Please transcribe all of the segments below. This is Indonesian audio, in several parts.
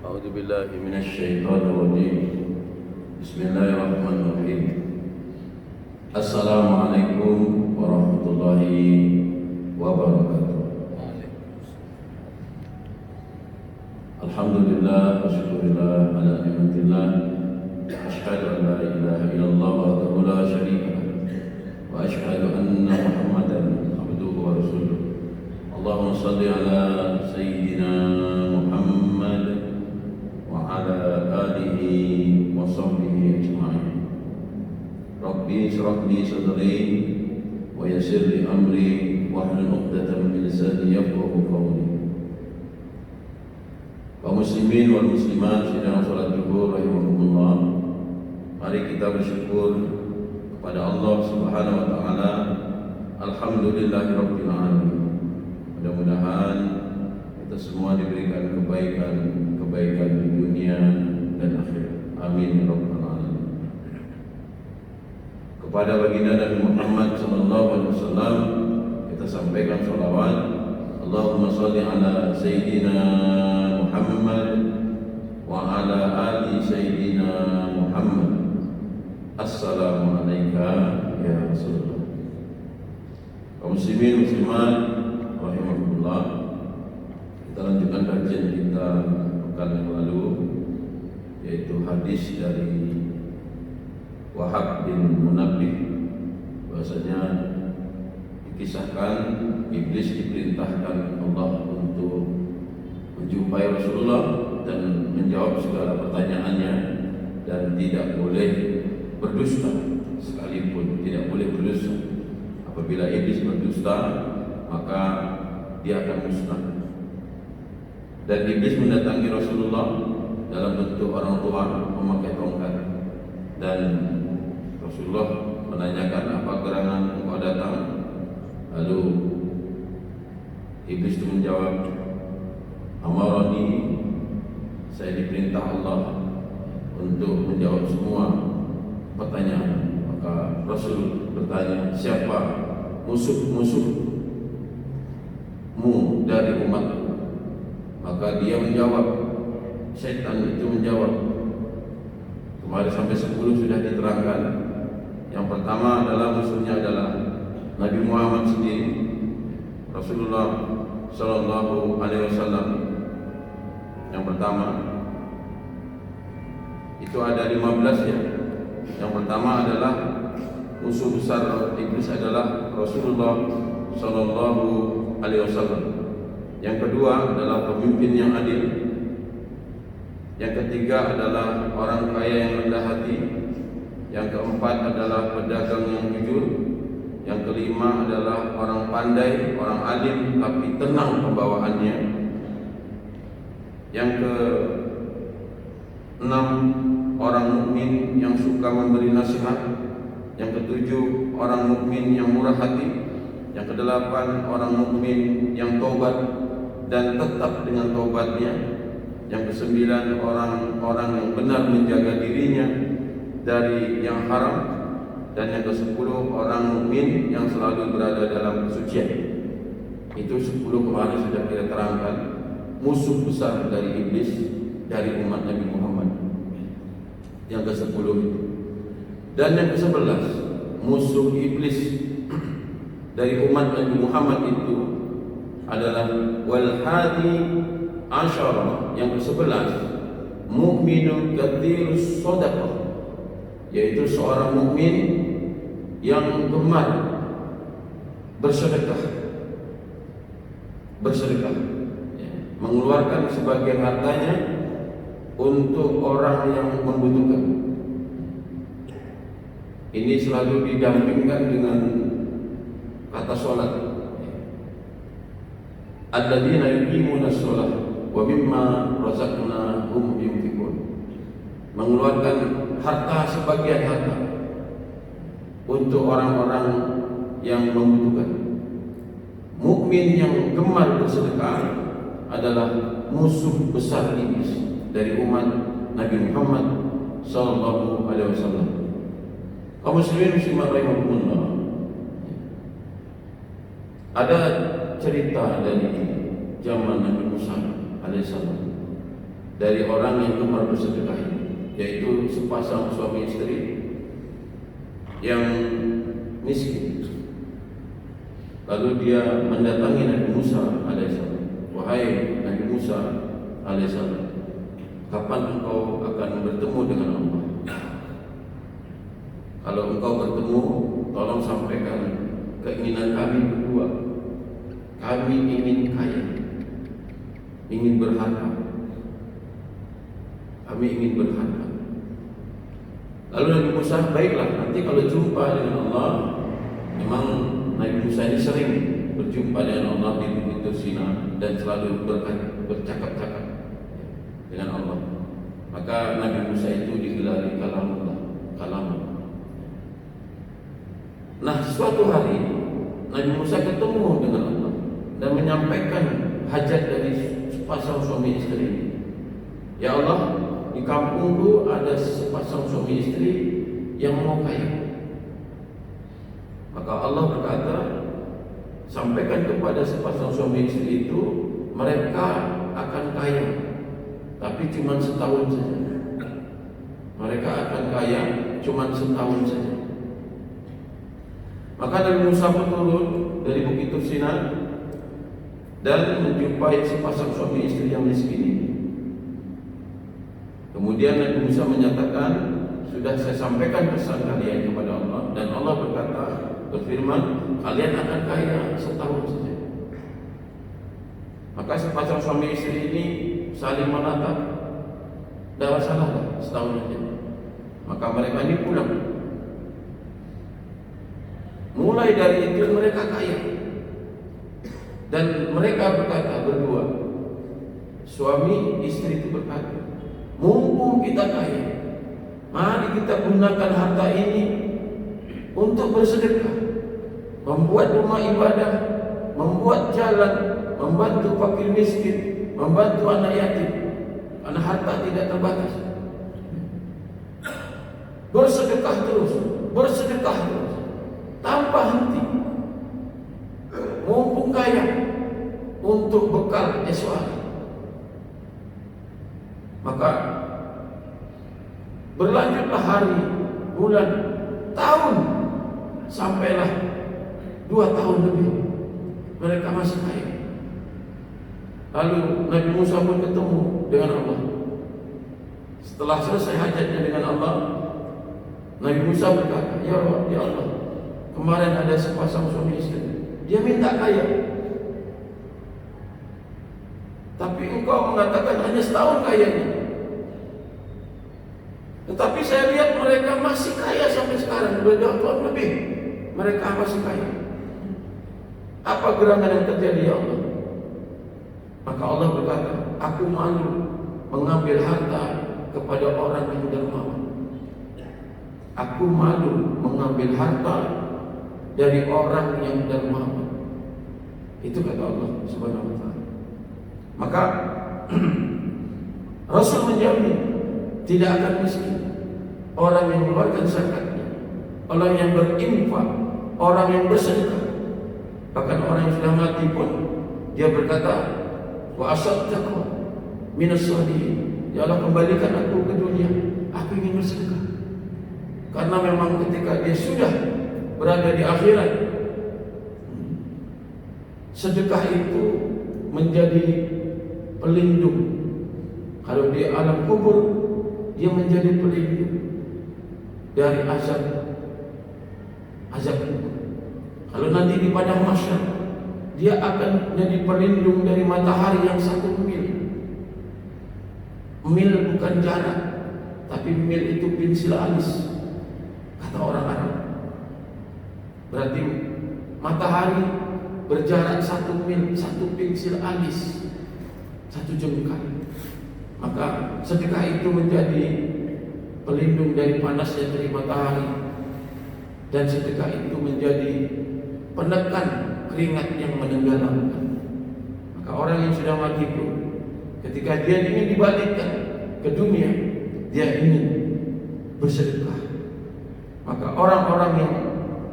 أعوذ بالله من الشيطان الرجيم. بسم الله الرحمن الرحيم. السلام عليكم ورحمة الله وبركاته. الحمد لله وشكر الله على نعمة الله. أشهد أن لا إله إلا الله وحده لا شريك له، وأشهد أن محمدا عبده ورسوله. اللهم صل على سيدنا محمد وعلى آله وصحبه أجمعين. ربي اشرح لي صدري ويسر لي أمري واحلل عقدة من لساني يفقهوا قولي. Kaum muslimin wal muslimat sedang salat zuhur rahimakumullah. Mari kita bersyukur kepada Allah Subhanahu wa taala. Alhamdulillahirabbil alamin. Mudah-mudahan kita semua diberikan kebaikan di dunia dan akhirat. Amin ya rabbal alamin. Kepada baginda Nabi Muhammad sallallahu alaihi wasallam kita sampaikan shalawat. Allahumma shalli ala sayyidina Muhammad wa ala ali sayyidina Muhammad. Assalamu alayka ya Rasulullah. Kaum muslimin muslimat rahimahullah, kita lanjutkan kajian kita pekan yang lalu, yaitu hadis dari Wahab bin Munabbih, bahasanya dikisahkan iblis diperintahkan Allah untuk menjumpai Rasulullah dan menjawab segala pertanyaannya, dan tidak boleh berdusta sekalipun, tidak boleh berdusta. Apabila iblis berdusta, maka dia akan musnah. Dan iblis mendatangi Rasulullah dalam bentuk orang tua memakai tongkat, dan Rasulullah menanyakan, apa gerangan engkau datang? Lalu iblis itu menjawab, amarani, saya diperintah Allah untuk menjawab semua pertanyaan. Maka Rasul bertanya, siapa musuh-musuhmu dari umatku? Maka dia menjawab, setan itu menjawab. Kemarin sampai 10 sudah diterangkan. Yang pertama adalah musuhnya adalah Nabi Muhammad sendiri, Rasulullah Sallallahu Alaihi Wasallam. Yang pertama itu ada 15 ya. Yang pertama adalah musuh besar iblis adalah Rasulullah Sallallahu Alaihi Wasallam. Yang kedua adalah pemimpin yang adil. Yang ketiga adalah orang kaya yang rendah hati. Yang keempat adalah pedagang yang jujur. Yang kelima adalah orang pandai, orang alim tapi tenang pembawaannya. Yang keenam orang mukmin yang suka memberi nasihat. Yang ketujuh orang mukmin yang murah hati. Yang kedelapan orang mukmin yang taubat dan tetap dengan taubatnya. Yang kesembilan orang-orang yang benar menjaga dirinya dari yang haram. Dan yang ke-10 orang mukmin yang selalu berada dalam kesucian. Itu 10 kemarin sudah kita terangkan, musuh besar dari iblis dari umat Nabi Muhammad. Yang ke-10 itu. Dan yang ke-11 musuh iblis dari umat Nabi Muhammad itu adalah wal hadi asyara, yang ke-11 mukminun katsirus shadaqah, yaitu seorang mukmin yang gemar bersedekah, ya, mengeluarkan sebagian hartanya untuk orang yang membutuhkan. Ini selalu didampingkan dengan kata sholat. Alladzina yuqimuna sholat wa mimma razaqnahum yunfiqun. Mengeluarkan harta, sebagian harta untuk orang-orang yang membutuhkan. Mukmin yang gemar bersedekah adalah musuh besar iblis dari umat Nabi Muhammad sallallahu alaihi wasallam. Kaum muslimin muslimat rahimahumullah, ada cerita dari zaman Nabi Musa alaihissalam. dari orang yang gemar bersedekah ini, yaitu sepasang suami istri yang miskin. Lalu dia mendatangi Nabi Musa alaihissalam. Wahai Nabi Musa alaihissalam, kapan engkau akan bertemu dengan Allah? Kalau engkau bertemu, tolong sampaikan keinginan kami berdua. Kami ingin kaya, ingin berharta. Kami ingin berharta. Lalu Nabi Musa, baiklah, nanti kalau jumpa dengan Allah, memang Nabi Musa ini sering berjumpa dengan Allah di Bukit Tursina dan selalu bercakap-cakap dengan Allah. Maka Nabi Musa itu digelari kalamullah, kalamullah. Nah, suatu hari Nabi Musa ketemu dengan Allah dan menyampaikan hajat dari sepasang suami istri ini. Ya Allah, di kampungku ada sepasang suami istri yang mau kaya. Maka Allah berkata, sampaikan kepada sepasang suami istri itu, mereka akan kaya, tapi cuma setahun saja. Mereka akan kaya cuma setahun saja. Maka Nabi Musa pun turun dari Bukit Tursina dan menjumpai sepasang suami istri yang miskin ini. Kemudian Nabi Musa menyatakan, sudah saya sampaikan pesan kalian kepada Allah, dan Allah berfirman, kalian akan kaya setahun saja. Maka sepasang suami istri ini saling menatap, tidak masalah setahun saja. Maka mereka ini pulang. Mulai dari itu mereka kaya. Dan mereka berkata berdua, suami istri itu berkata, mumpung kita kaya, mari kita gunakan harta ini untuk bersedekah, membuat rumah ibadah, membuat jalan, membantu fakir miskin, membantu anak yatim. Karena harta tidak terbatas. Bersedekah terus, bersedekah terus, tanpa henti. Mumpung kaya, untuk bekal esok hari. Maka berlanjutlah hari, bulan, tahun, sampailah 2 tahun lebih mereka masih kaya. Lalu Nabi Musa pun ketemu dengan Allah. Setelah selesai hajatnya dengan Allah, Nabi Musa berkata, ya Allah, kemarin ada sepasang suami istri, dia minta kaya, tapi engkau mengatakan hanya setahun kayanya. Tetapi saya lihat mereka masih kaya sampai sekarang, 2 tahun lebih mereka masih kaya. Apa gerangan yang terjadi ya Allah? Maka Allah berkata, aku malu mengambil harta kepada orang yang dermawan. Aku malu mengambil harta dari orang yang dermawan. Itu kata Allah Subhanahu wa taala. Maka Rasul menjamin tidak akan miskin orang yang mengeluarkan zakatnya, orang yang berinfak, orang yang bersedekah. Bahkan orang yang sudah mati pun dia berkata, wa asaddaqu minas shalihin. Ya Allah, kembalikan aku ke dunia, aku ingin bersedekah. Karena memang ketika dia sudah berada di akhirat, sedekah itu menjadi pelindung. Kalau di alam kubur, dia menjadi pelindung dari azab kubur. Kalau nanti di padang mahsyar, dia akan menjadi pelindung dari matahari yang 1 mil. Mil bukan jarak, tapi mil itu pensil alis, kata orang Arab. Berarti matahari berjarak 1 mil, 1 pensil alis, 1 jengkal. Maka sedekah itu menjadi pelindung dari panasnya dari matahari, dan sedekah itu menjadi penekan keringat yang menenggelamkan. Maka orang yang sudah mati itu, ketika dia ingin dibalikkan ke dunia, dia ingin bersedekah. Maka orang-orang yang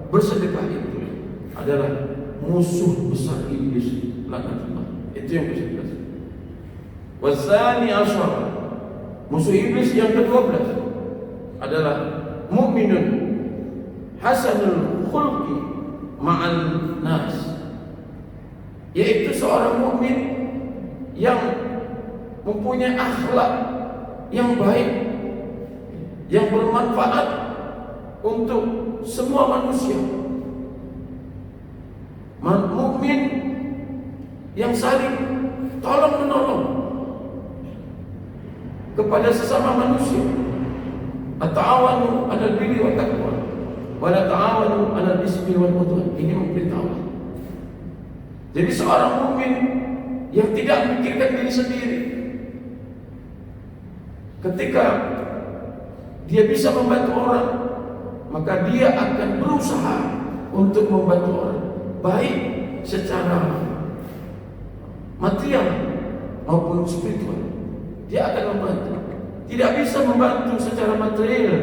bersedekah itu adalah musuh besar iblis, laknatullah. Itu yang bersedekah. Wasani asyar, musuh iblis yang ke-12 adalah mukminun hasanul khulqi ma'al nas, yaitu seorang mukmin yang mempunyai akhlak yang baik, yang bermanfaat untuk semua manusia. Mukmin yang saling tolong menolong kepada sesama manusia. At-ta'awanu 'alal birri wat taqwa wa la ta'awanu 'alal ismi wal 'udwan. Ini perintah Allah. Jadi seorang mukmin yang tidak memikirkan diri sendiri, ketika dia bisa membantu orang, maka dia akan berusaha untuk membantu orang, baik secara material maupun spiritual. Dia akan membantu. Tidak bisa membantu secara material,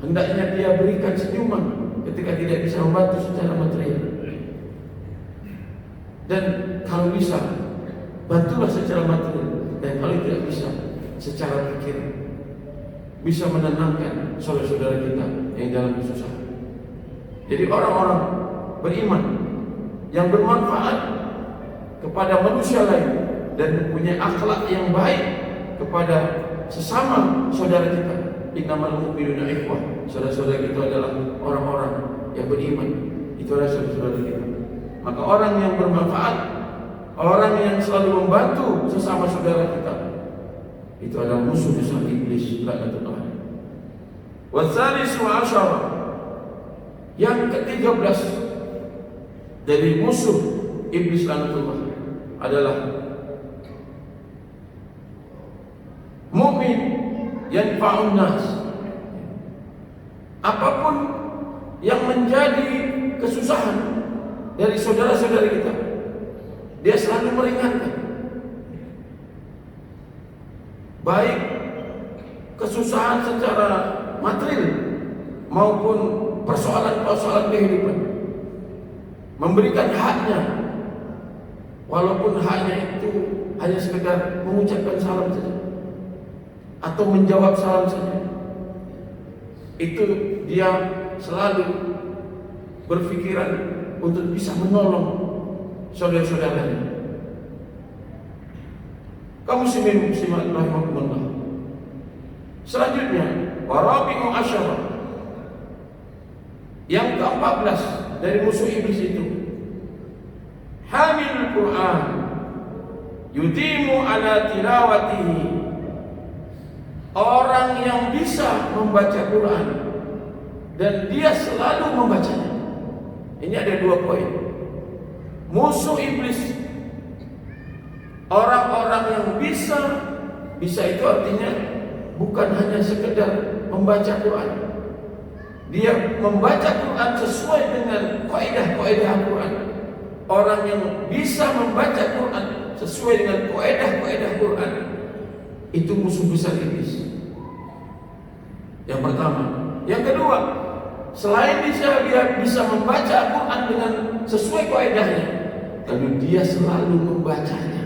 hendaknya dia berikan senyuman ketika tidak bisa membantu secara material. Dan kalau bisa, bantulah secara material. Dan kalau tidak bisa, secara pikiran, bisa menenangkan saudara-saudara kita yang dalam kesusahan. Jadi orang-orang beriman yang bermanfaat kepada manusia lain dan mempunyai akhlak yang baik kepada sesama saudara kita. Innamal mu'minuna ikhwah. Saudara-saudara kita adalah orang-orang yang beriman. Itu adalah saudara-saudara kita. Maka orang yang bermanfaat, orang yang selalu membantu sesama saudara kita, itu adalah musuh besar iblis laknatullah. Wasalisu asyara, yang ke-13 dari musuh iblis laknatullah adalah mukmin yanfa'un nas. Apapun yang menjadi kesusahan dari saudara-saudara kita, dia selalu meringankan. Baik kesusahan secara material maupun persoalan-persoalan kehidupan, memberikan haknya, walaupun haknya itu hanya sekedar mengucapkan salam saja atau menjawab salam saja. Itu dia selalu berpikiran untuk bisa menolong saudara-saudaranya. Kaum muslimin muslimat rahimakumullah. Selanjutnya, warabi'u asyara, yang ke-14 dari musuh iblis itu, hamil Quran yudimu ala tilawatihi, orang yang bisa membaca Quran dan dia selalu membacanya. Ini ada 2 poin. Musuh iblis, orang-orang yang bisa itu artinya bukan hanya sekedar membaca Quran. Dia membaca Quran sesuai dengan kaidah-kaidah Quran. Orang yang bisa membaca Quran sesuai dengan kaidah-kaidah Quran, itu musuh besar iblis. Yang pertama. Yang kedua, selain dia bisa membaca Al-Quran dengan sesuai kaidahnya, tapi dia selalu membacanya.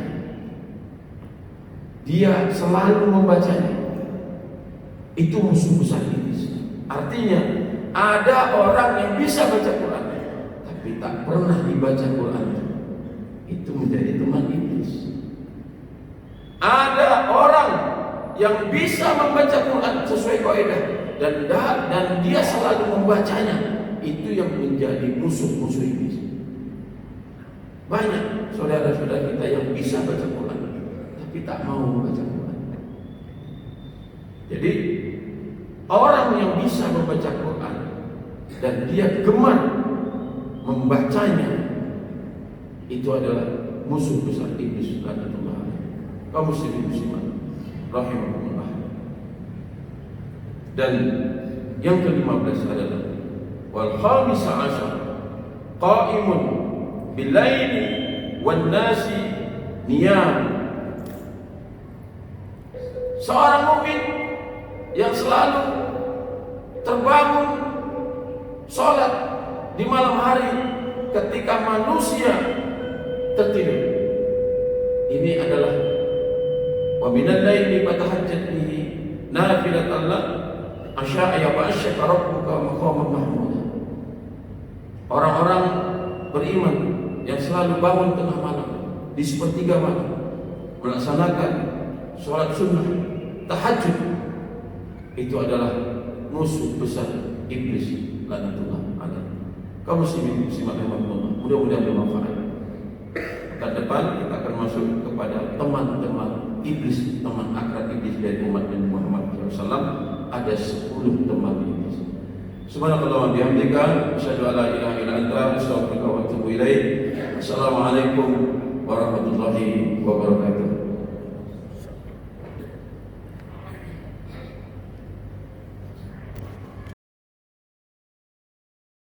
Dia selalu membacanya. Itu musuh besar iblis. Artinya, ada orang yang bisa baca Quran, tapi tak pernah dibaca Quran. Itu menjadi teman iblis. Ada orang yang bisa membaca Quran sesuai kaidah dan dia selalu membacanya, itu yang menjadi musuh-musuh iblis. Banyak saudara-saudara kita yang bisa baca Quran tapi tak mau membaca Quran. Jadi orang yang bisa membaca Quran dan dia gemar membacanya, itu adalah musuh besar iblis laknatullah. Kaum muslimin muslimat rahimahumullah. Dan yang ke-15 adalah wal khamisa asyar qa'imun bil laili wan nasi niyam. Seorang mukmin yang selalu terbangun salat di malam hari ketika manusia tertidur. Ini adalah wa minal laili fatahajjat bihi nafilatan lak asya'a yab'asyaka rabbuka maqaman mahmuda. Orang-orang beriman yang selalu bangun tengah malam, di sepertiga malam, melaksanakan sholat sunnah, tahajud, itu adalah musuh besar iblis, laknatullah alaih. Kaum muslimin muslimat rahimakumullah, mudah-mudahan bermanfaat. Ke depan kita akan masuk kepada teman-teman iblis, teman akrab iblis dari umat Nabi Muhammad SAW. Ada 10 teman iblis. Subhanallah wa bihamdika, asyhadu an la ilaha illa anta, astaghfiruka wa atubu ilaik. Assalamualaikum warahmatullahi wabarakatuh.